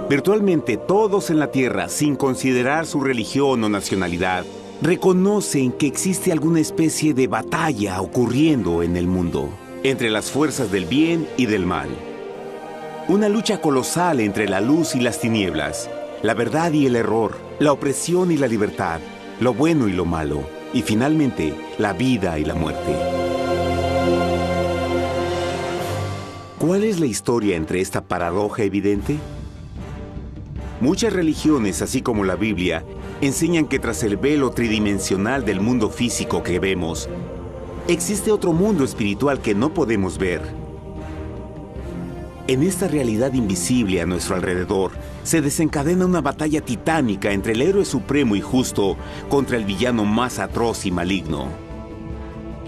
Virtualmente todos en la Tierra, sin considerar su religión o nacionalidad, reconocen que existe alguna especie de batalla ocurriendo en el mundo, entre las fuerzas del bien y del mal. Una lucha colosal entre la luz y las tinieblas, la verdad y el error, la opresión y la libertad, lo bueno y lo malo, y finalmente, la vida y la muerte. ¿Cuál es la historia entre esta paradoja evidente? Muchas religiones, así como la Biblia, enseñan que tras el velo tridimensional del mundo físico que vemos, existe otro mundo espiritual que no podemos ver. En esta realidad invisible a nuestro alrededor, se desencadena una batalla titánica entre el héroe supremo y justo contra el villano más atroz y maligno.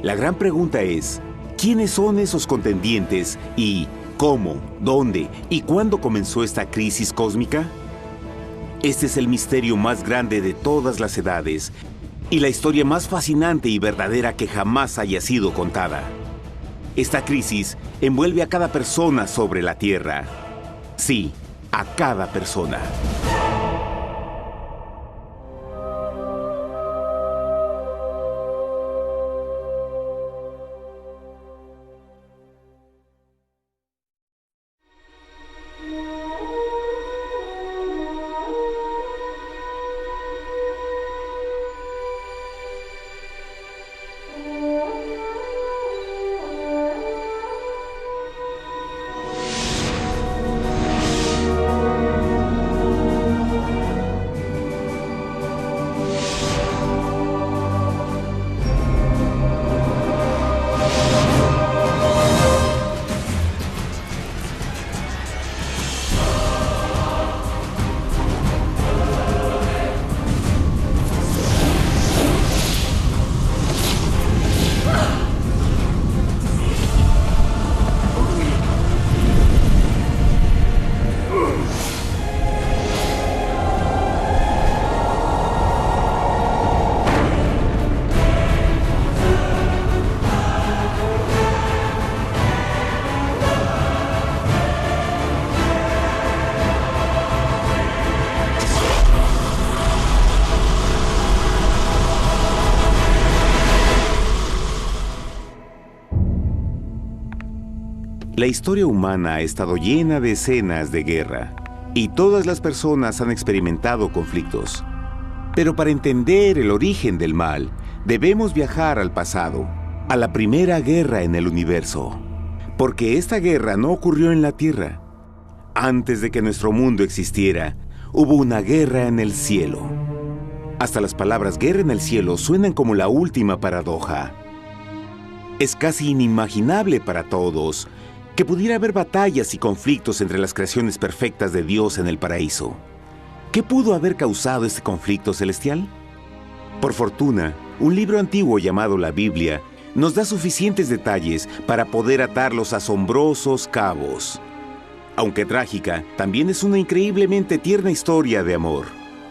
La gran pregunta es, ¿quiénes son esos contendientes y cómo, dónde y cuándo comenzó esta crisis cósmica? Este es el misterio más grande de todas las edades y la historia más fascinante y verdadera que jamás haya sido contada. Esta crisis envuelve a cada persona sobre la Tierra. Sí, a cada persona. La historia humana ha estado llena de escenas de guerra, y todas las personas han experimentado conflictos. Pero para entender el origen del mal, debemos viajar al pasado, a la primera guerra en el universo. Porque esta guerra no ocurrió en la Tierra. Antes de que nuestro mundo existiera, hubo una guerra en el cielo. Hasta las palabras guerra en el cielo suenan como la última paradoja. Es casi inimaginable para todos que pudiera haber batallas y conflictos entre las creaciones perfectas de Dios en el paraíso. ¿Qué pudo haber causado este conflicto celestial? Por fortuna, un libro antiguo llamado la Biblia nos da suficientes detalles para poder atar los asombrosos cabos. Aunque trágica, también es una increíblemente tierna historia de amor,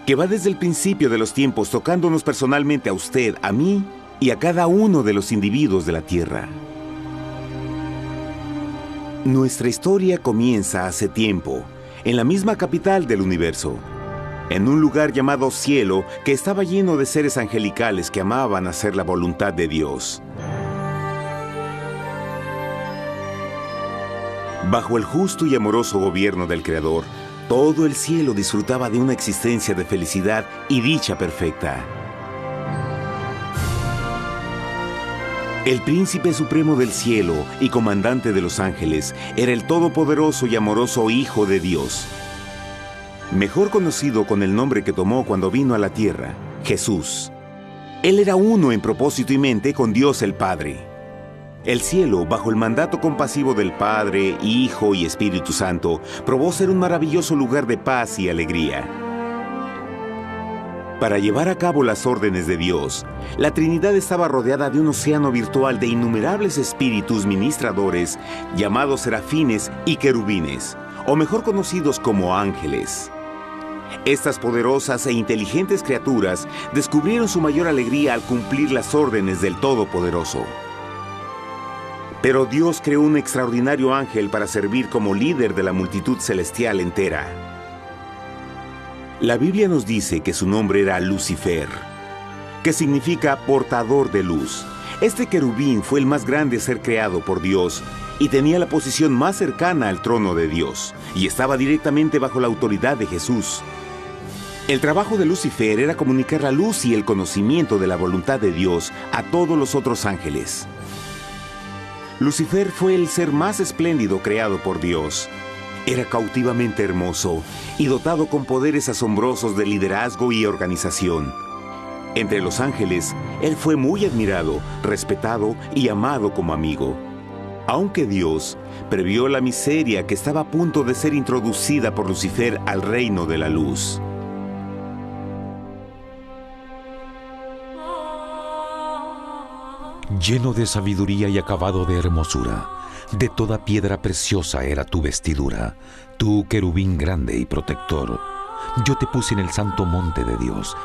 que va desde el principio de los tiempos tocándonos personalmente a usted, a mí y a cada uno de los individuos de la Tierra. Nuestra historia comienza hace tiempo, en la misma capital del universo, en un lugar llamado Cielo que estaba lleno de seres angelicales que amaban hacer la voluntad de Dios. Bajo el justo y amoroso gobierno del Creador, todo el cielo disfrutaba de una existencia de felicidad y dicha perfecta. El príncipe supremo del cielo y comandante de los ángeles era el todopoderoso y amoroso Hijo de Dios, mejor conocido con el nombre que tomó cuando vino a la tierra, Jesús. Él era uno en propósito y mente con Dios el Padre. El cielo, bajo el mandato compasivo del Padre, Hijo y Espíritu Santo, probó ser un maravilloso lugar de paz y alegría. Para llevar a cabo las órdenes de Dios, la Trinidad estaba rodeada de un océano virtual de innumerables espíritus ministradores llamados serafines y querubines, o mejor conocidos como ángeles. Estas poderosas e inteligentes criaturas descubrieron su mayor alegría al cumplir las órdenes del Todopoderoso. Pero Dios creó un extraordinario ángel para servir como líder de la multitud celestial entera. La Biblia nos dice que su nombre era Lucifer, que significa portador de luz. Este querubín fue el más grande ser creado por Dios y tenía la posición más cercana al trono de Dios, y estaba directamente bajo la autoridad de Jesús. El trabajo de Lucifer era comunicar la luz y el conocimiento de la voluntad de Dios a todos los otros ángeles. Lucifer fue el ser más espléndido creado por Dios. Era cautivamente hermoso y dotado con poderes asombrosos de liderazgo y organización. Entre los ángeles, él fue muy admirado, respetado y amado como amigo. Aunque Dios previó la miseria que estaba a punto de ser introducida por Lucifer al reino de la luz. Lleno de sabiduría y acabado de hermosura, de toda piedra preciosa era tu vestidura, tú querubín grande y protector. Yo te puse en el santo monte de Dios.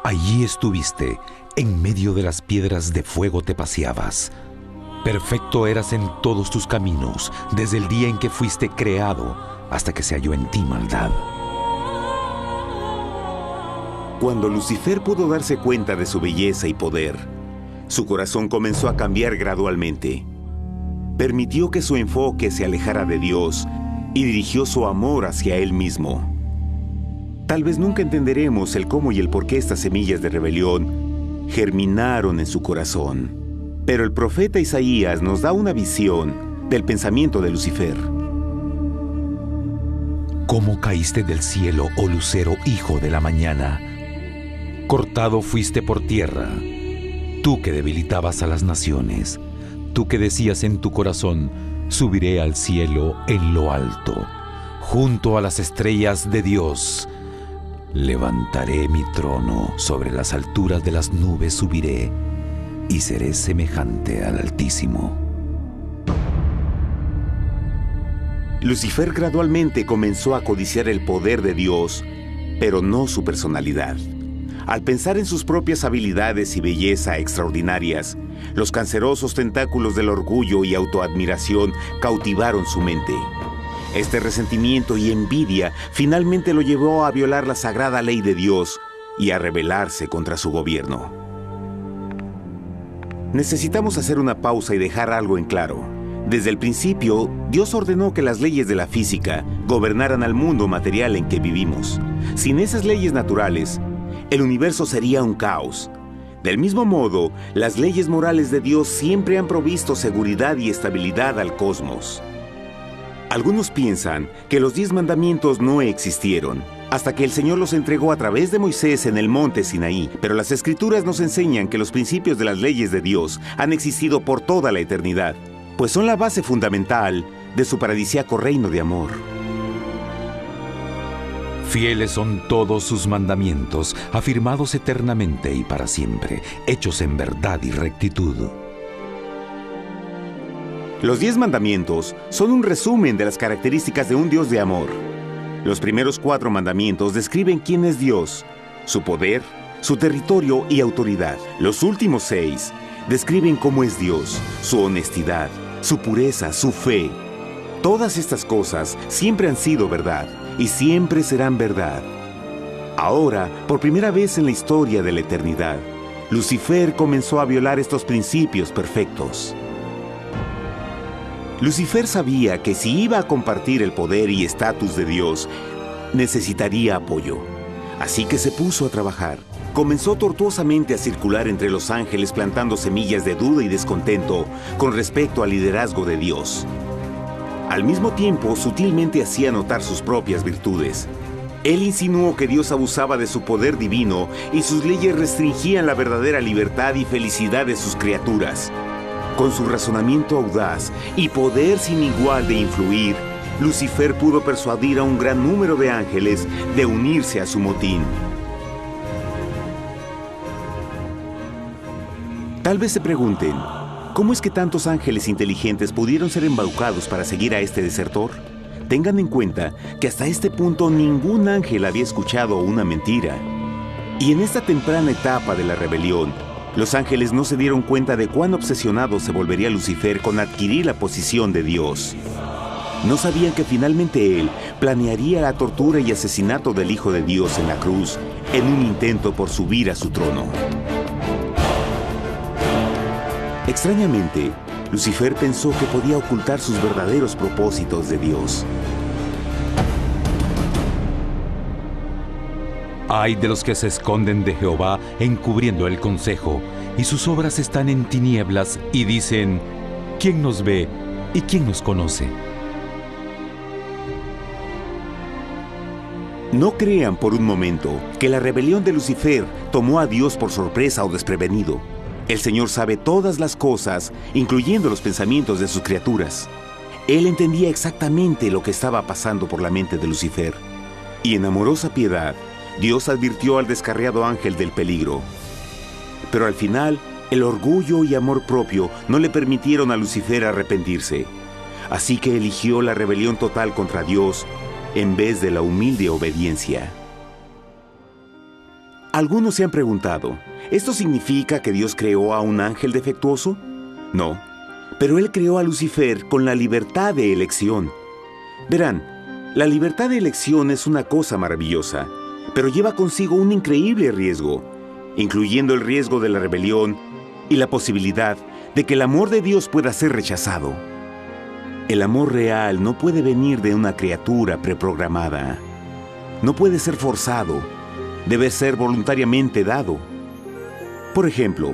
Allí estuviste, en medio de las piedras de fuego te paseabas. Perfecto eras en todos tus caminos, desde el día en que fuiste creado, hasta que se halló en ti maldad. Cuando Lucifer pudo darse cuenta de su belleza y poder, su corazón comenzó a cambiar gradualmente. Permitió que su enfoque se alejara de Dios y dirigió su amor hacia él mismo. Tal vez nunca entenderemos el cómo y el por qué estas semillas de rebelión germinaron en su corazón. Pero el profeta Isaías nos da una visión del pensamiento de Lucifer. ¿Cómo caíste del cielo, oh lucero, hijo de la mañana? Cortado fuiste por tierra, tú que debilitabas a las naciones, tú que decías en tu corazón, subiré al cielo en lo alto, junto a las estrellas de Dios. Levantaré mi trono, sobre las alturas de las nubes subiré, y seré semejante al Altísimo. Lucifer gradualmente comenzó a codiciar el poder de Dios, pero no su personalidad. Al pensar en sus propias habilidades y belleza extraordinarias, los cancerosos tentáculos del orgullo y autoadmiración cautivaron su mente. Este resentimiento y envidia finalmente lo llevó a violar la sagrada ley de Dios y a rebelarse contra su gobierno. Necesitamos hacer una pausa y dejar algo en claro. Desde el principio, Dios ordenó que las leyes de la física gobernaran al mundo material en que vivimos. Sin esas leyes naturales, el universo sería un caos. Del mismo modo, las leyes morales de Dios siempre han provisto seguridad y estabilidad al cosmos. Algunos piensan que los 10 mandamientos no existieron, hasta que el Señor los entregó a través de Moisés en el monte Sinaí. Pero las Escrituras nos enseñan que los principios de las leyes de Dios han existido por toda la eternidad, pues son la base fundamental de su paradisíaco reino de amor. Fieles son todos sus mandamientos, afirmados eternamente y para siempre, hechos en verdad y rectitud. Los 10 mandamientos son un resumen de las características de un Dios de amor. Los primeros 4 mandamientos describen quién es Dios, su poder, su territorio y autoridad. Los últimos 6 describen cómo es Dios, su honestidad, su pureza, su fe. Todas estas cosas siempre han sido verdad y siempre serán verdad. Ahora, por primera vez en la historia de la eternidad, Lucifer comenzó a violar estos principios perfectos. Lucifer sabía que si iba a compartir el poder y estatus de Dios, necesitaría apoyo. Así que se puso a trabajar. Comenzó tortuosamente a circular entre los ángeles plantando semillas de duda y descontento con respecto al liderazgo de Dios. Al mismo tiempo, sutilmente hacía notar sus propias virtudes. Él insinuó que Dios abusaba de su poder divino y sus leyes restringían la verdadera libertad y felicidad de sus criaturas. Con su razonamiento audaz y poder sin igual de influir, Lucifer pudo persuadir a un gran número de ángeles de unirse a su motín. Tal vez se pregunten, ¿cómo es que tantos ángeles inteligentes pudieron ser embaucados para seguir a este desertor? Tengan en cuenta que hasta este punto ningún ángel había escuchado una mentira. Y en esta temprana etapa de la rebelión, los ángeles no se dieron cuenta de cuán obsesionado se volvería Lucifer con adquirir la posición de Dios. No sabían que finalmente él planearía la tortura y asesinato del Hijo de Dios en la cruz en un intento por subir a su trono. Extrañamente, Lucifer pensó que podía ocultar sus verdaderos propósitos de Dios. Ay de los que se esconden de Jehová encubriendo el consejo, y sus obras están en tinieblas y dicen: ¿quién nos ve y quién nos conoce? No crean por un momento que la rebelión de Lucifer tomó a Dios por sorpresa o desprevenido. El Señor sabe todas las cosas, incluyendo los pensamientos de sus criaturas. Él entendía exactamente lo que estaba pasando por la mente de Lucifer. Y en amorosa piedad, Dios advirtió al descarriado ángel del peligro. Pero al final, el orgullo y amor propio no le permitieron a Lucifer arrepentirse. Así que eligió la rebelión total contra Dios en vez de la humilde obediencia. Algunos se han preguntado, ¿esto significa que Dios creó a un ángel defectuoso? No, pero Él creó a Lucifer con la libertad de elección. Verán, la libertad de elección es una cosa maravillosa, pero lleva consigo un increíble riesgo, incluyendo el riesgo de la rebelión y la posibilidad de que el amor de Dios pueda ser rechazado. El amor real no puede venir de una criatura preprogramada. No puede ser forzado. Debe ser voluntariamente dado. Por ejemplo,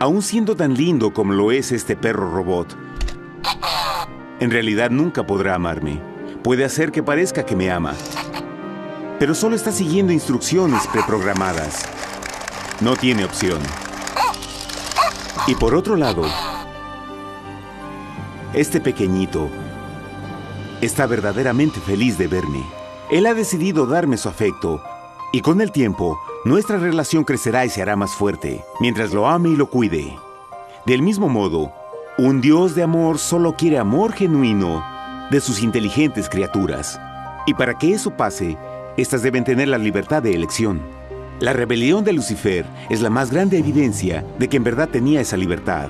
aun siendo tan lindo como lo es este perro robot, en realidad nunca podrá amarme. Puede hacer que parezca que me ama, pero solo está siguiendo instrucciones preprogramadas. No tiene opción. Y por otro lado, este pequeñito está verdaderamente feliz de verme. Él ha decidido darme su afecto, y con el tiempo, nuestra relación crecerá y se hará más fuerte, mientras lo ame y lo cuide. Del mismo modo, un Dios de amor solo quiere amor genuino de sus inteligentes criaturas. Y para que eso pase, éstas deben tener la libertad de elección. La rebelión de Lucifer es la más grande evidencia de que en verdad tenía esa libertad.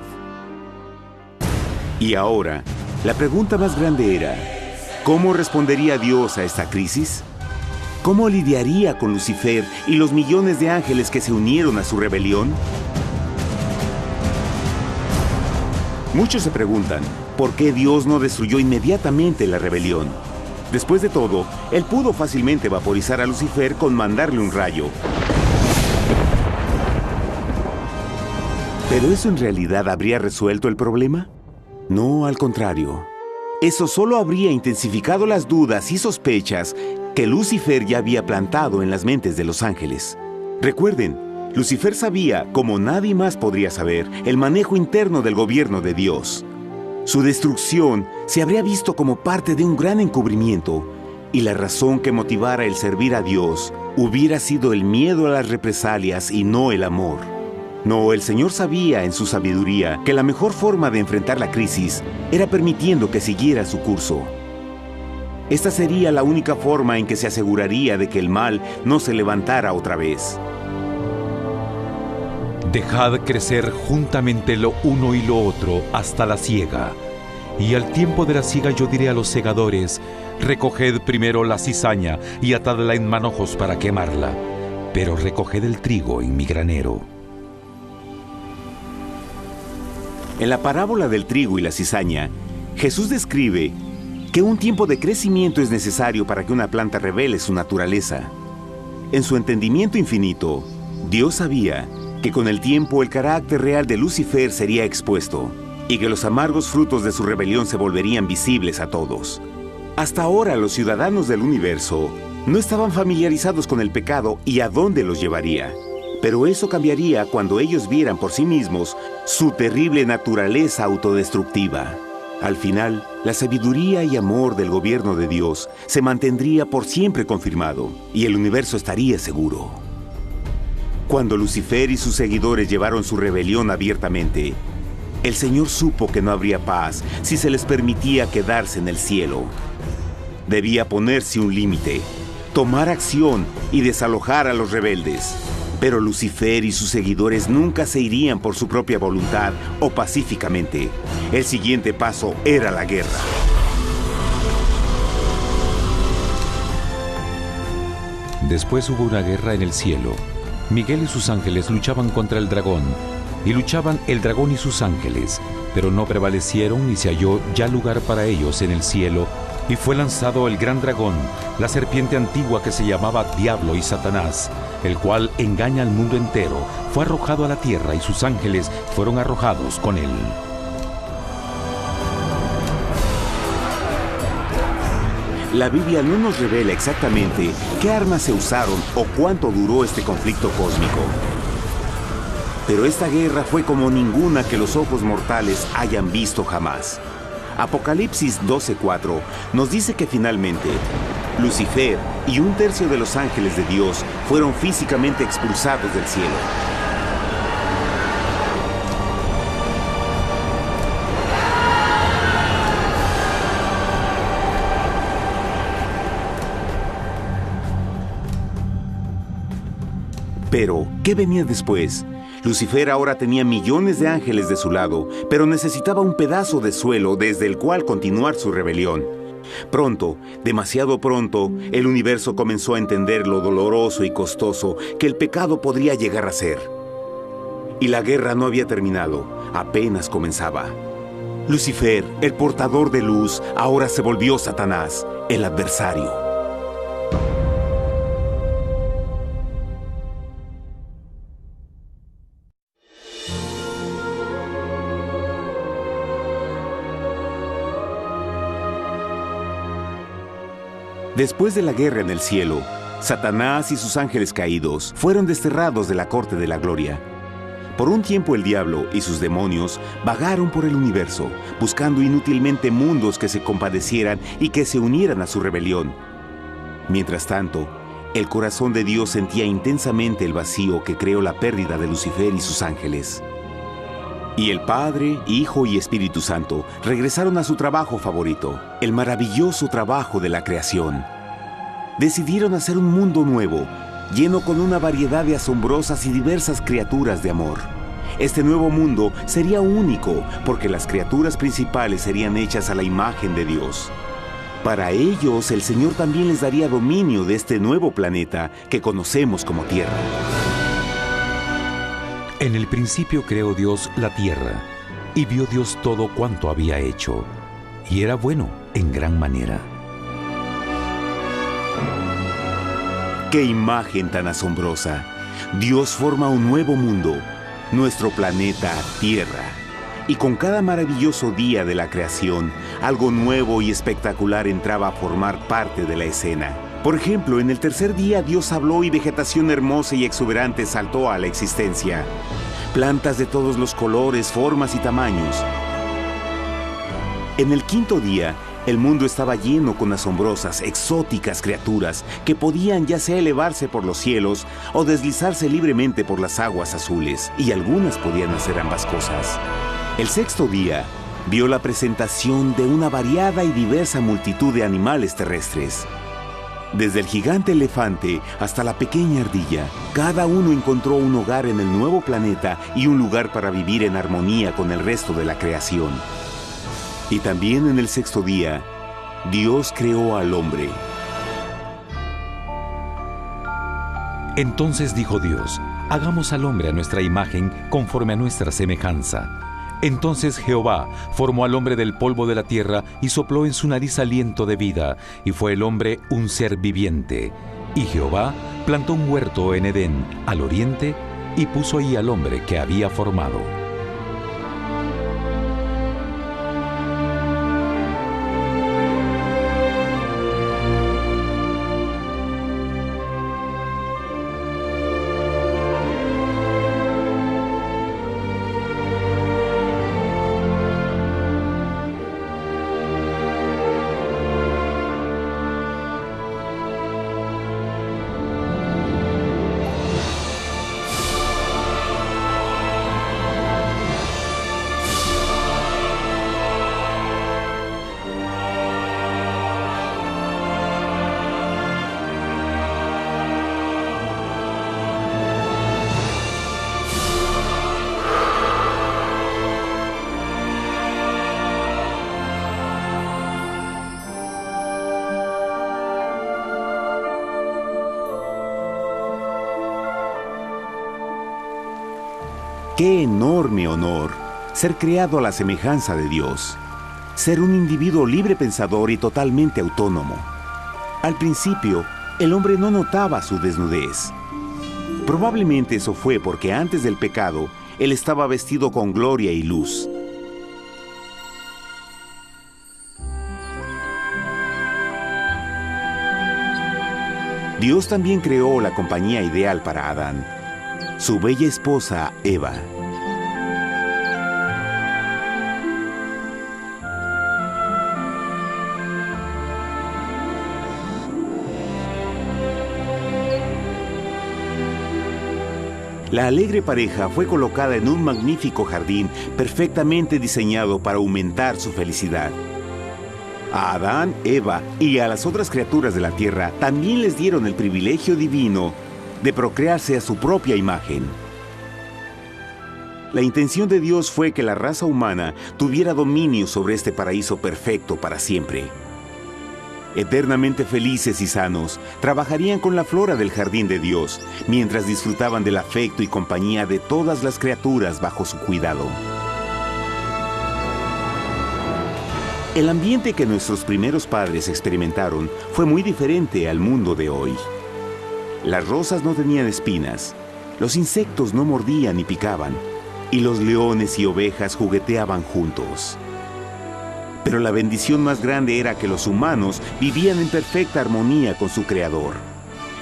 Y ahora, la pregunta más grande era, ¿cómo respondería Dios a esta crisis? ¿Cómo lidiaría con Lucifer y los millones de ángeles que se unieron a su rebelión? Muchos se preguntan, ¿por qué Dios no destruyó inmediatamente la rebelión? Después de todo, Él pudo fácilmente vaporizar a Lucifer con mandarle un rayo. ¿Pero eso en realidad habría resuelto el problema? No, al contrario. Eso solo habría intensificado las dudas y sospechas que Lucifer ya había plantado en las mentes de los ángeles. Recuerden, Lucifer sabía, como nadie más podría saber, el manejo interno del gobierno de Dios. Su destrucción se habría visto como parte de un gran encubrimiento, y la razón que motivara el servir a Dios hubiera sido el miedo a las represalias y no el amor. No, el Señor sabía en su sabiduría que la mejor forma de enfrentar la crisis era permitiendo que siguiera su curso. Esta sería la única forma en que se aseguraría de que el mal no se levantara otra vez. Dejad crecer juntamente lo uno y lo otro hasta la siega. Y al tiempo de la siega yo diré a los segadores: recoged primero la cizaña y atadla en manojos para quemarla, pero recoged el trigo en mi granero. En la parábola del trigo y la cizaña, Jesús describe que un tiempo de crecimiento es necesario para que una planta revele su naturaleza. En su entendimiento infinito, Dios sabía que con el tiempo el carácter real de Lucifer sería expuesto y que los amargos frutos de su rebelión se volverían visibles a todos. Hasta ahora los ciudadanos del universo no estaban familiarizados con el pecado y a dónde los llevaría. Pero eso cambiaría cuando ellos vieran por sí mismos su terrible naturaleza autodestructiva. Al final, la sabiduría y amor del gobierno de Dios se mantendría por siempre confirmado y el universo estaría seguro. Cuando Lucifer y sus seguidores llevaron su rebelión abiertamente, el Señor supo que no habría paz si se les permitía quedarse en el cielo. Debía ponerse un límite, tomar acción y desalojar a los rebeldes. Pero Lucifer y sus seguidores nunca se irían por su propia voluntad o pacíficamente. El siguiente paso era la guerra. Después hubo una guerra en el cielo. Miguel y sus ángeles luchaban contra el dragón, y luchaban el dragón y sus ángeles, pero no prevalecieron, ni se halló ya lugar para ellos en el cielo, y fue lanzado el gran dragón, la serpiente antigua que se llamaba Diablo y Satanás, el cual engaña al mundo entero. Fue arrojado a la tierra y sus ángeles fueron arrojados con él. La Biblia no nos revela exactamente qué armas se usaron o cuánto duró este conflicto cósmico. Pero esta guerra fue como ninguna que los ojos mortales hayan visto jamás. Apocalipsis 12:4 nos dice que finalmente Lucifer y un tercio de los ángeles de Dios fueron físicamente expulsados del cielo. Pero, ¿qué venía después? Lucifer ahora tenía millones de ángeles de su lado, pero necesitaba un pedazo de suelo desde el cual continuar su rebelión. Pronto, demasiado pronto, el universo comenzó a entender lo doloroso y costoso que el pecado podría llegar a ser. Y la guerra no había terminado, apenas comenzaba. Lucifer, el portador de luz, ahora se volvió Satanás, el adversario. Después de la guerra en el cielo, Satanás y sus ángeles caídos fueron desterrados de la corte de la gloria. Por un tiempo el diablo y sus demonios vagaron por el universo, buscando inútilmente mundos que se compadecieran y que se unieran a su rebelión. Mientras tanto, el corazón de Dios sentía intensamente el vacío que creó la pérdida de Lucifer y sus ángeles. Y el Padre, Hijo y Espíritu Santo regresaron a su trabajo favorito, el maravilloso trabajo de la creación. Decidieron hacer un mundo nuevo, lleno con una variedad de asombrosas y diversas criaturas de amor. Este nuevo mundo sería único, porque las criaturas principales serían hechas a la imagen de Dios. Para ellos, el Señor también les daría dominio de este nuevo planeta que conocemos como Tierra. En el principio creó Dios la tierra, y vio Dios todo cuanto había hecho, y era bueno en gran manera. ¡Qué imagen tan asombrosa! Dios forma un nuevo mundo, nuestro planeta Tierra. Y con cada maravilloso día de la creación, algo nuevo y espectacular entraba a formar parte de la escena. Por ejemplo, en el tercer día Dios habló y vegetación hermosa y exuberante saltó a la existencia. Plantas de todos los colores, formas y tamaños. En el quinto día, el mundo estaba lleno con asombrosas, exóticas criaturas que podían ya sea elevarse por los cielos o deslizarse libremente por las aguas azules, y algunas podían hacer ambas cosas. El sexto día vio la presentación de una variada y diversa multitud de animales terrestres. Desde el gigante elefante hasta la pequeña ardilla, cada uno encontró un hogar en el nuevo planeta y un lugar para vivir en armonía con el resto de la creación. Y también en el sexto día, Dios creó al hombre. Entonces dijo Dios: hagamos al hombre a nuestra imagen, conforme a nuestra semejanza. Entonces Jehová formó al hombre del polvo de la tierra y sopló en su nariz aliento de vida, y fue el hombre un ser viviente. Y Jehová plantó un huerto en Edén, al oriente, y puso ahí al hombre que había formado. ¡Qué enorme honor! Ser creado a la semejanza de Dios. Ser un individuo libre pensador y totalmente autónomo. Al principio, el hombre no notaba su desnudez. Probablemente eso fue porque antes del pecado, él estaba vestido con gloria y luz. Dios también creó la compañía ideal para Adán, su bella esposa Eva. La alegre pareja fue colocada en un magnífico jardín perfectamente diseñado para aumentar su felicidad. A Adán, Eva y a las otras criaturas de la tierra también les dieron el privilegio divino de procrearse a su propia imagen. La intención de Dios fue que la raza humana tuviera dominio sobre este paraíso perfecto para siempre. Eternamente felices y sanos, trabajarían con la flora del jardín de Dios, mientras disfrutaban del afecto y compañía de todas las criaturas bajo su cuidado. El ambiente que nuestros primeros padres experimentaron fue muy diferente al mundo de hoy. Las rosas no tenían espinas, los insectos no mordían ni picaban, y los leones y ovejas jugueteaban juntos. Pero la bendición más grande era que los humanos vivían en perfecta armonía con su Creador.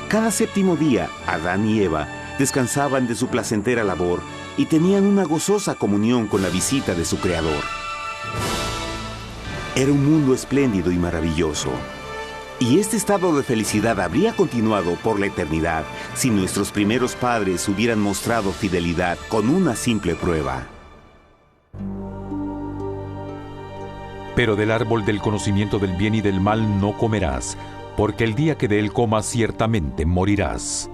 Cada séptimo día, Adán y Eva descansaban de su placentera labor y tenían una gozosa comunión con la visita de su Creador. Era un mundo espléndido y maravilloso. Y este estado de felicidad habría continuado por la eternidad si nuestros primeros padres hubieran mostrado fidelidad con una simple prueba. Pero del árbol del conocimiento del bien y del mal no comerás, porque el día que de él comas ciertamente morirás.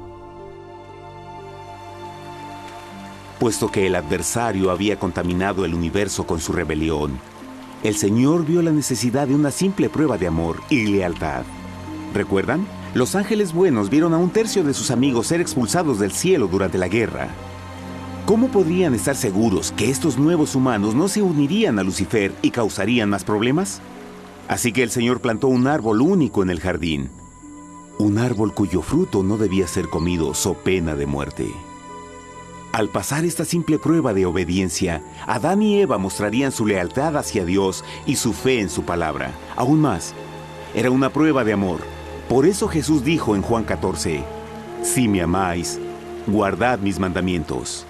Puesto que el adversario había contaminado el universo con su rebelión, el Señor vio la necesidad de una simple prueba de amor y lealtad. ¿Recuerdan? Los ángeles buenos vieron a un tercio de sus amigos ser expulsados del cielo durante la guerra. ¿Cómo podrían estar seguros que estos nuevos humanos no se unirían a Lucifer y causarían más problemas? Así que el Señor plantó un árbol único en el jardín. Un árbol cuyo fruto no debía ser comido so pena de muerte. Al pasar esta simple prueba de obediencia, Adán y Eva mostrarían su lealtad hacia Dios y su fe en su palabra. Aún más, era una prueba de amor. Por eso Jesús dijo en Juan 14, «Si me amáis, guardad mis mandamientos».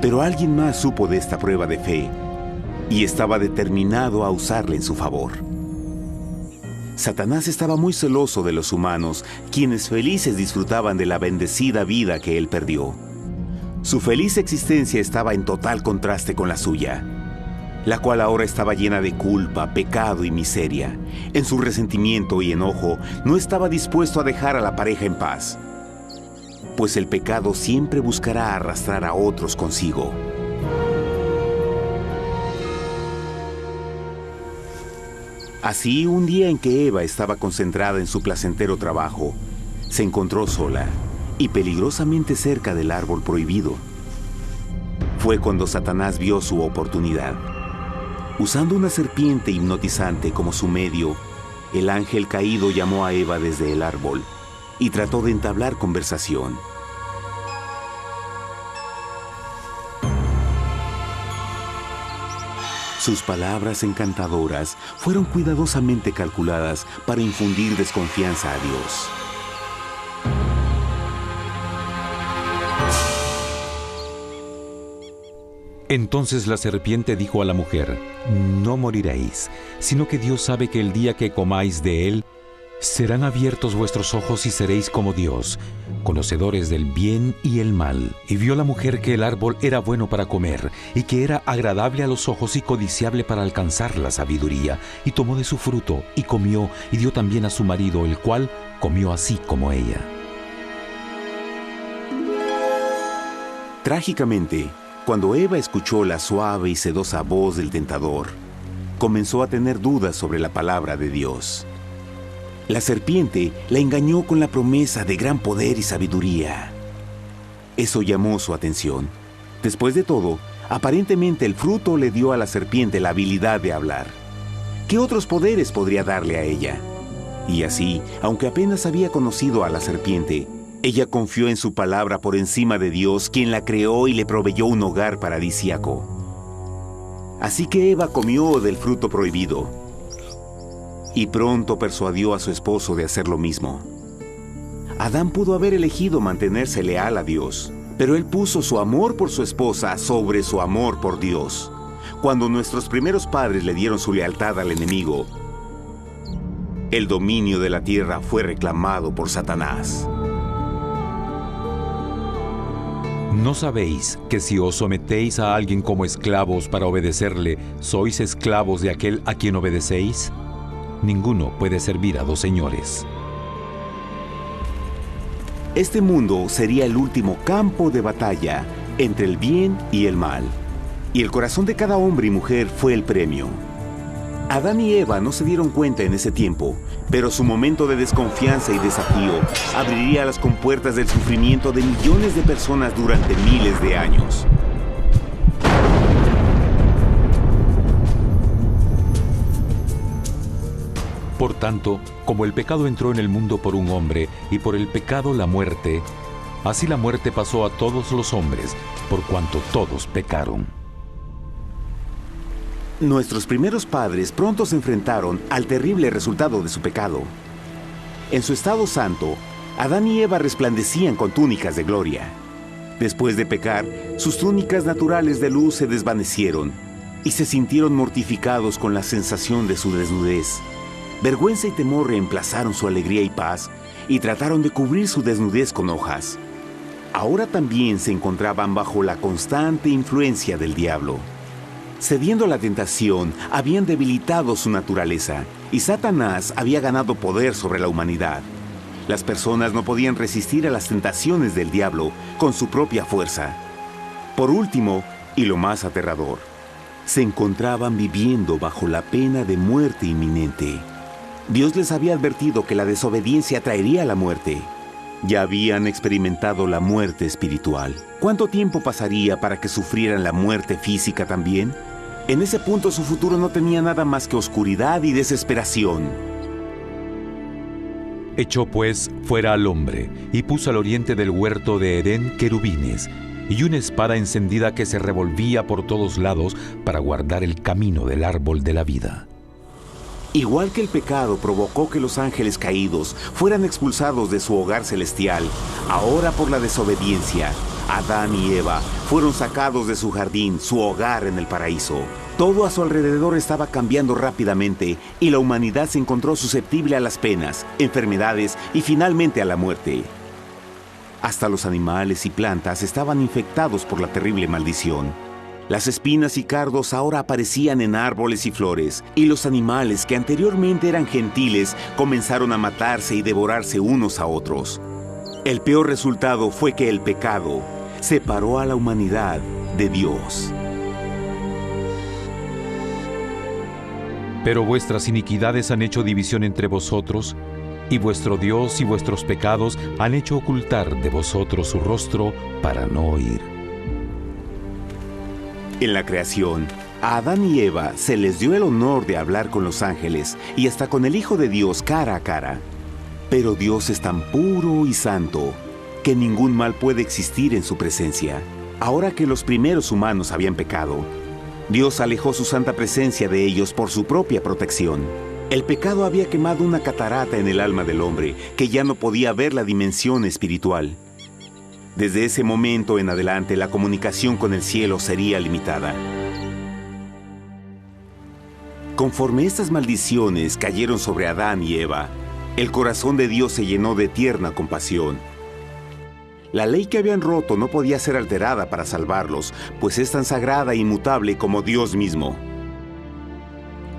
Pero alguien más supo de esta prueba de fe y estaba determinado a usarla en su favor. Satanás estaba muy celoso de los humanos, quienes felices disfrutaban de la bendecida vida que él perdió. Su feliz existencia estaba en total contraste con la suya, la cual ahora estaba llena de culpa, pecado y miseria. En su resentimiento y enojo, no estaba dispuesto a dejar a la pareja en paz, pues el pecado siempre buscará arrastrar a otros consigo. Así, un día en que Eva estaba concentrada en su placentero trabajo, se encontró sola y peligrosamente cerca del árbol prohibido. Fue cuando Satanás vio su oportunidad. Usando una serpiente hipnotizante como su medio, el ángel caído llamó a Eva desde el árbol y trató de entablar conversación. Sus palabras encantadoras fueron cuidadosamente calculadas para infundir desconfianza a Dios. Entonces la serpiente dijo a la mujer, «No moriréis, sino que Dios sabe que el día que comáis de él, serán abiertos vuestros ojos y seréis como Dios, conocedores del bien y el mal». Y vio la mujer que el árbol era bueno para comer, y que era agradable a los ojos y codiciable para alcanzar la sabiduría, y tomó de su fruto, y comió, y dio también a su marido, el cual comió así como ella. Trágicamente, cuando Eva escuchó la suave y sedosa voz del tentador, comenzó a tener dudas sobre la palabra de Dios. La serpiente la engañó con la promesa de gran poder y sabiduría. Eso llamó su atención. Después de todo, aparentemente el fruto le dio a la serpiente la habilidad de hablar. ¿Qué otros poderes podría darle a ella? Y así, aunque apenas había conocido a la serpiente, ella confió en su palabra por encima de Dios, quien la creó y le proveyó un hogar paradisíaco. Así que Eva comió del fruto prohibido y pronto persuadió a su esposo de hacer lo mismo. Adán pudo haber elegido mantenerse leal a Dios, pero él puso su amor por su esposa sobre su amor por Dios. Cuando nuestros primeros padres le dieron su lealtad al enemigo, el dominio de la tierra fue reclamado por Satanás. ¿No sabéis que si os sometéis a alguien como esclavos para obedecerle, sois esclavos de aquel a quien obedecéis? Ninguno puede servir a dos señores. Este mundo sería el último campo de batalla entre el bien y el mal. Y el corazón de cada hombre y mujer fue el premio. Adán y Eva no se dieron cuenta en ese tiempo, pero su momento de desconfianza y desafío abriría las compuertas del sufrimiento de millones de personas durante miles de años. Por tanto, como el pecado entró en el mundo por un hombre, y por el pecado la muerte, así la muerte pasó a todos los hombres, por cuanto todos pecaron. Nuestros primeros padres pronto se enfrentaron al terrible resultado de su pecado. En su estado santo, Adán y Eva resplandecían con túnicas de gloria. Después de pecar, sus túnicas naturales de luz se desvanecieron y se sintieron mortificados con la sensación de su desnudez. Vergüenza y temor reemplazaron su alegría y paz y trataron de cubrir su desnudez con hojas. Ahora también se encontraban bajo la constante influencia del diablo. Cediendo a la tentación, habían debilitado su naturaleza y Satanás había ganado poder sobre la humanidad. Las personas no podían resistir a las tentaciones del diablo con su propia fuerza. Por último, y lo más aterrador, se encontraban viviendo bajo la pena de muerte inminente. Dios les había advertido que la desobediencia traería la muerte. Ya habían experimentado la muerte espiritual. ¿Cuánto tiempo pasaría para que sufrieran la muerte física también? En ese punto su futuro no tenía nada más que oscuridad y desesperación. Echó pues fuera al hombre, y puso al oriente del huerto de Edén querubines, y una espada encendida que se revolvía por todos lados para guardar el camino del árbol de la vida. Igual que el pecado provocó que los ángeles caídos fueran expulsados de su hogar celestial, ahora por la desobediencia, Adán y Eva fueron sacados de su jardín, su hogar en el paraíso. Todo a su alrededor estaba cambiando rápidamente y la humanidad se encontró susceptible a las penas, enfermedades y finalmente a la muerte. Hasta los animales y plantas estaban infectados por la terrible maldición. Las espinas y cardos ahora aparecían en árboles y flores, y los animales que anteriormente eran gentiles comenzaron a matarse y devorarse unos a otros. El peor resultado fue que el pecado separó a la humanidad de Dios. Pero vuestras iniquidades han hecho división entre vosotros, y vuestro Dios y vuestros pecados han hecho ocultar de vosotros su rostro para no oír. En la creación, a Adán y Eva se les dio el honor de hablar con los ángeles y hasta con el Hijo de Dios cara a cara. Pero Dios es tan puro y santo que ningún mal puede existir en su presencia. Ahora que los primeros humanos habían pecado, Dios alejó su santa presencia de ellos por su propia protección. El pecado había quemado una catarata en el alma del hombre que ya no podía ver la dimensión espiritual. Desde ese momento en adelante, la comunicación con el cielo sería limitada. Conforme estas maldiciones cayeron sobre Adán y Eva, el corazón de Dios se llenó de tierna compasión. La ley que habían roto no podía ser alterada para salvarlos, pues es tan sagrada e inmutable como Dios mismo.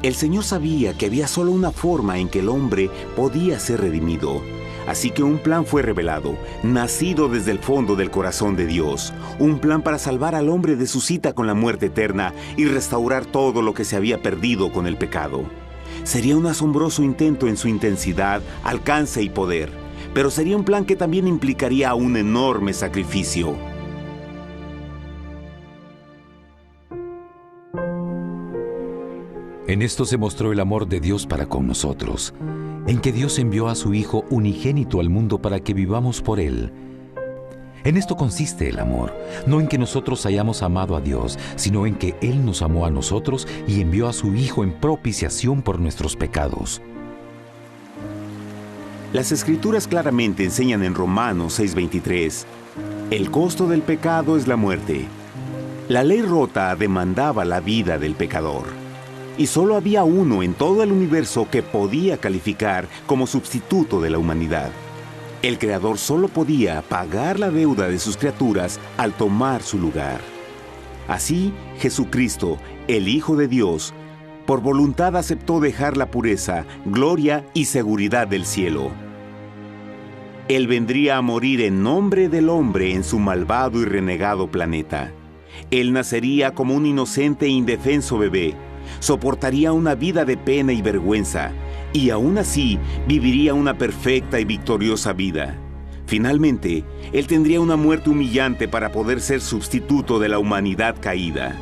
El Señor sabía que había solo una forma en que el hombre podía ser redimido. Así que un plan fue revelado, nacido desde el fondo del corazón de Dios. Un plan para salvar al hombre de su cita con la muerte eterna y restaurar todo lo que se había perdido con el pecado. Sería un asombroso intento en su intensidad, alcance y poder, pero sería un plan que también implicaría un enorme sacrificio. En esto se mostró el amor de Dios para con nosotros, en que Dios envió a su Hijo unigénito al mundo para que vivamos por Él. En esto consiste el amor, no en que nosotros hayamos amado a Dios, sino en que Él nos amó a nosotros y envió a su Hijo en propiciación por nuestros pecados. Las Escrituras claramente enseñan en Romanos 6:23, el costo del pecado es la muerte. La ley rota demandaba la vida del pecador. Y solo había uno en todo el universo que podía calificar como sustituto de la humanidad. El Creador solo podía pagar la deuda de sus criaturas al tomar su lugar. Así, Jesucristo, el Hijo de Dios, por voluntad aceptó dejar la pureza, gloria y seguridad del cielo. Él vendría a morir en nombre del hombre en su malvado y renegado planeta. Él nacería como un inocente e indefenso bebé, soportaría una vida de pena y vergüenza, y aún así viviría una perfecta y victoriosa vida. Finalmente, Él tendría una muerte humillante para poder ser sustituto de la humanidad caída.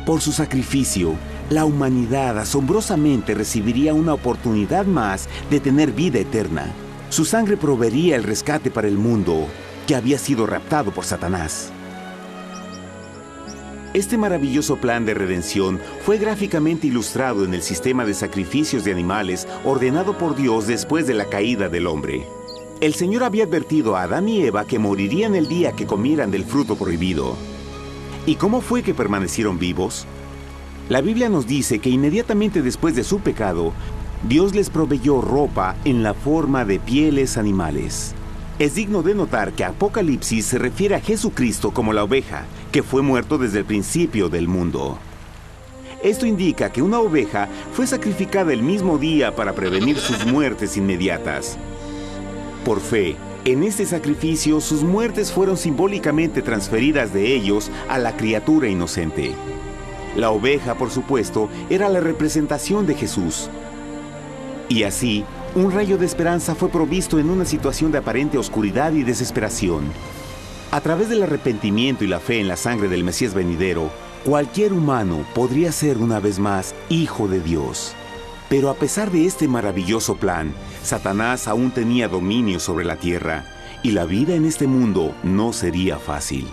Por su sacrificio, la humanidad asombrosamente recibiría una oportunidad más de tener vida eterna. Su sangre proveería el rescate para el mundo que había sido raptado por Satanás. Este maravilloso plan de redención fue gráficamente ilustrado en el sistema de sacrificios de animales ordenado por Dios después de la caída del hombre. El Señor había advertido a Adán y Eva que morirían el día que comieran del fruto prohibido. ¿Y cómo fue que permanecieron vivos? La Biblia nos dice que inmediatamente después de su pecado, Dios les proveyó ropa en la forma de pieles animales. Es digno de notar que Apocalipsis se refiere a Jesucristo como la oveja, que fue muerto desde el principio del mundo. Esto indica que una oveja fue sacrificada el mismo día para prevenir sus muertes inmediatas. Por fe, en este sacrificio sus muertes fueron simbólicamente transferidas de ellos a la criatura inocente. La oveja, por supuesto, era la representación de Jesús. Y así, un rayo de esperanza fue provisto en una situación de aparente oscuridad y desesperación. A través del arrepentimiento y la fe en la sangre del Mesías venidero, cualquier humano podría ser una vez más hijo de Dios. Pero a pesar de este maravilloso plan, Satanás aún tenía dominio sobre la tierra, y la vida en este mundo no sería fácil.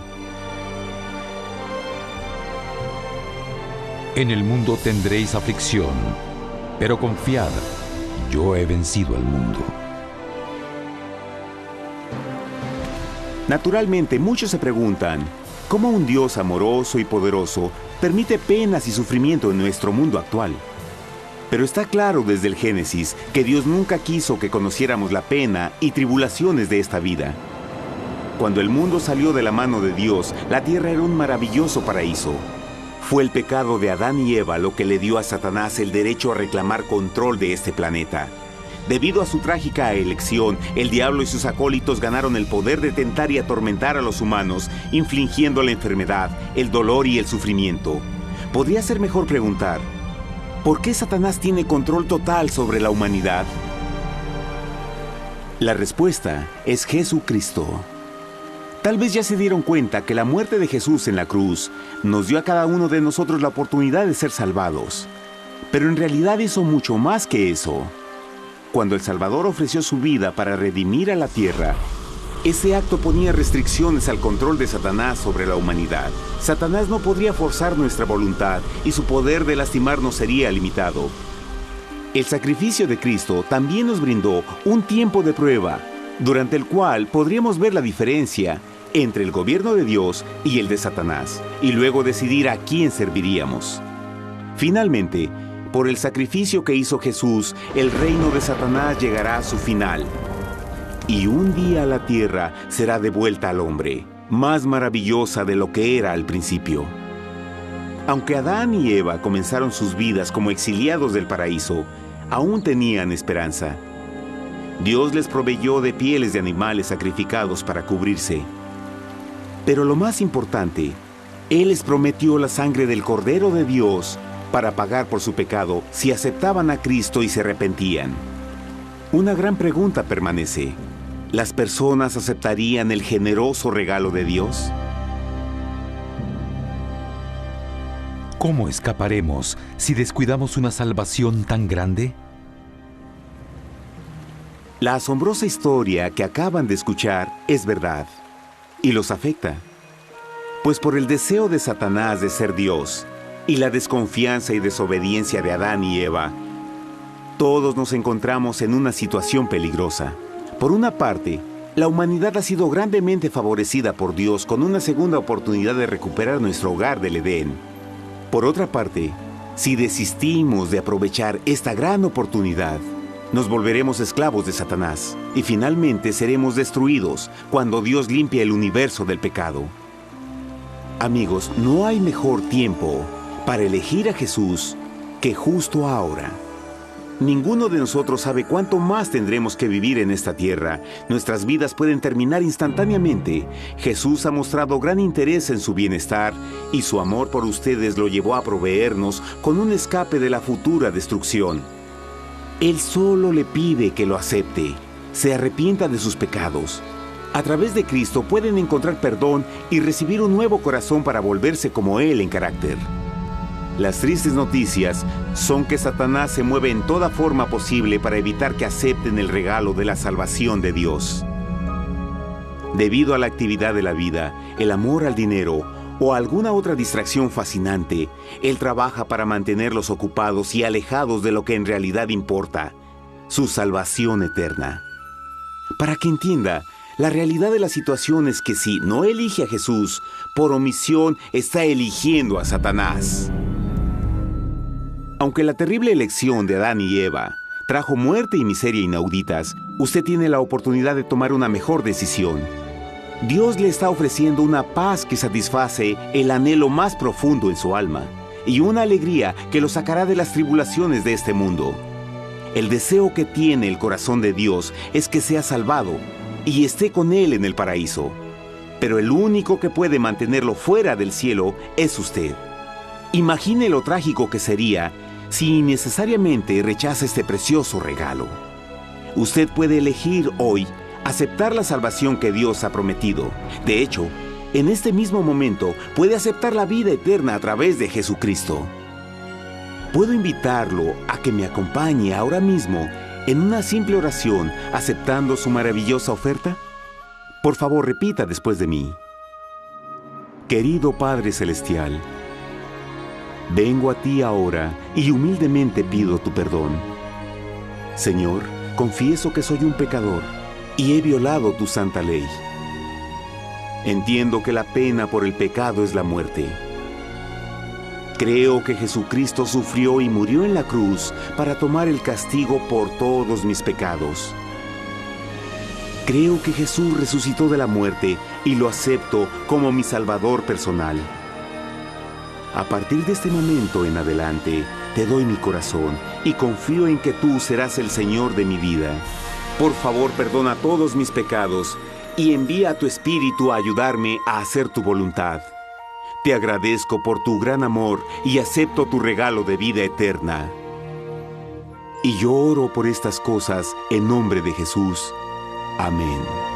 En el mundo tendréis aflicción, pero confiad, yo he vencido al mundo. Naturalmente, muchos se preguntan, ¿cómo un Dios amoroso y poderoso permite penas y sufrimiento en nuestro mundo actual? Pero está claro desde el Génesis que Dios nunca quiso que conociéramos la pena y tribulaciones de esta vida. Cuando el mundo salió de la mano de Dios, la tierra era un maravilloso paraíso. Fue el pecado de Adán y Eva lo que le dio a Satanás el derecho a reclamar control de este planeta. Debido a su trágica elección, el diablo y sus acólitos ganaron el poder de tentar y atormentar a los humanos, infligiendo la enfermedad, el dolor y el sufrimiento. Podría ser mejor preguntar, ¿por qué Satanás tiene control total sobre la humanidad? La respuesta es Jesucristo. Tal vez ya se dieron cuenta que la muerte de Jesús en la cruz nos dio a cada uno de nosotros la oportunidad de ser salvados. Pero en realidad hizo mucho más que eso. Cuando el Salvador ofreció su vida para redimir a la tierra, ese acto ponía restricciones al control de Satanás sobre la humanidad. Satanás no podría forzar nuestra voluntad y su poder de lastimarnos sería limitado. El sacrificio de Cristo también nos brindó un tiempo de prueba, durante el cual podríamos ver la diferencia entre el gobierno de Dios y el de Satanás, y luego decidir a quién serviríamos. Finalmente, por el sacrificio que hizo Jesús, el reino de Satanás llegará a su final. Y un día la tierra será devuelta al hombre, más maravillosa de lo que era al principio. Aunque Adán y Eva comenzaron sus vidas como exiliados del paraíso, aún tenían esperanza. Dios les proveyó de pieles de animales sacrificados para cubrirse. Pero lo más importante, Él les prometió la sangre del Cordero de Dios para pagar por su pecado si aceptaban a Cristo y se arrepentían. Una gran pregunta permanece: ¿las personas aceptarían el generoso regalo de Dios? ¿Cómo escaparemos si descuidamos una salvación tan grande? La asombrosa historia que acaban de escuchar es verdad y los afecta. Pues por el deseo de Satanás de ser Dios y la desconfianza y desobediencia de Adán y Eva, todos nos encontramos en una situación peligrosa. Por una parte, la humanidad ha sido grandemente favorecida por Dios con una segunda oportunidad de recuperar nuestro hogar del Edén. Por otra parte, si desistimos de aprovechar esta gran oportunidad, nos volveremos esclavos de Satanás y finalmente seremos destruidos cuando Dios limpie el universo del pecado. Amigos, no hay mejor tiempo para elegir a Jesús que justo ahora. Ninguno de nosotros sabe cuánto más tendremos que vivir en esta tierra. Nuestras vidas pueden terminar instantáneamente. Jesús ha mostrado gran interés en su bienestar y su amor por ustedes lo llevó a proveernos con un escape de la futura destrucción. Él solo le pide que lo acepte, se arrepienta de sus pecados. A través de Cristo pueden encontrar perdón y recibir un nuevo corazón para volverse como Él en carácter. Las tristes noticias son que Satanás se mueve en toda forma posible para evitar que acepten el regalo de la salvación de Dios. Debido a la actividad de la vida, el amor al dinero o alguna otra distracción fascinante, Él trabaja para mantenerlos ocupados y alejados de lo que en realidad importa, su salvación eterna. Para que entienda, la realidad de la situación es que si no elige a Jesús, por omisión está eligiendo a Satanás. Aunque la terrible elección de Adán y Eva trajo muerte y miseria inauditas, usted tiene la oportunidad de tomar una mejor decisión. Dios le está ofreciendo una paz que satisface el anhelo más profundo en su alma y una alegría que lo sacará de las tribulaciones de este mundo. El deseo que tiene el corazón de Dios es que sea salvado y esté con Él en el paraíso. Pero el único que puede mantenerlo fuera del cielo es usted. Imagine lo trágico que sería si innecesariamente rechaza este precioso regalo. Usted puede elegir hoy aceptar la salvación que Dios ha prometido. De hecho, en este mismo momento puede aceptar la vida eterna a través de Jesucristo. ¿Puedo invitarlo a que me acompañe ahora mismo en una simple oración aceptando su maravillosa oferta? Por favor, repita después de mí. Querido Padre Celestial, vengo a ti ahora y humildemente pido tu perdón. Señor, confieso que soy un pecador y he violado tu santa ley. Entiendo que la pena por el pecado es la muerte. Creo que Jesucristo sufrió y murió en la cruz para tomar el castigo por todos mis pecados. Creo que Jesús resucitó de la muerte y lo acepto como mi Salvador personal. A partir de este momento en adelante, te doy mi corazón y confío en que tú serás el Señor de mi vida. Por favor, perdona todos mis pecados y envía a tu Espíritu a ayudarme a hacer tu voluntad. Te agradezco por tu gran amor y acepto tu regalo de vida eterna. Y yo oro por estas cosas en nombre de Jesús. Amén.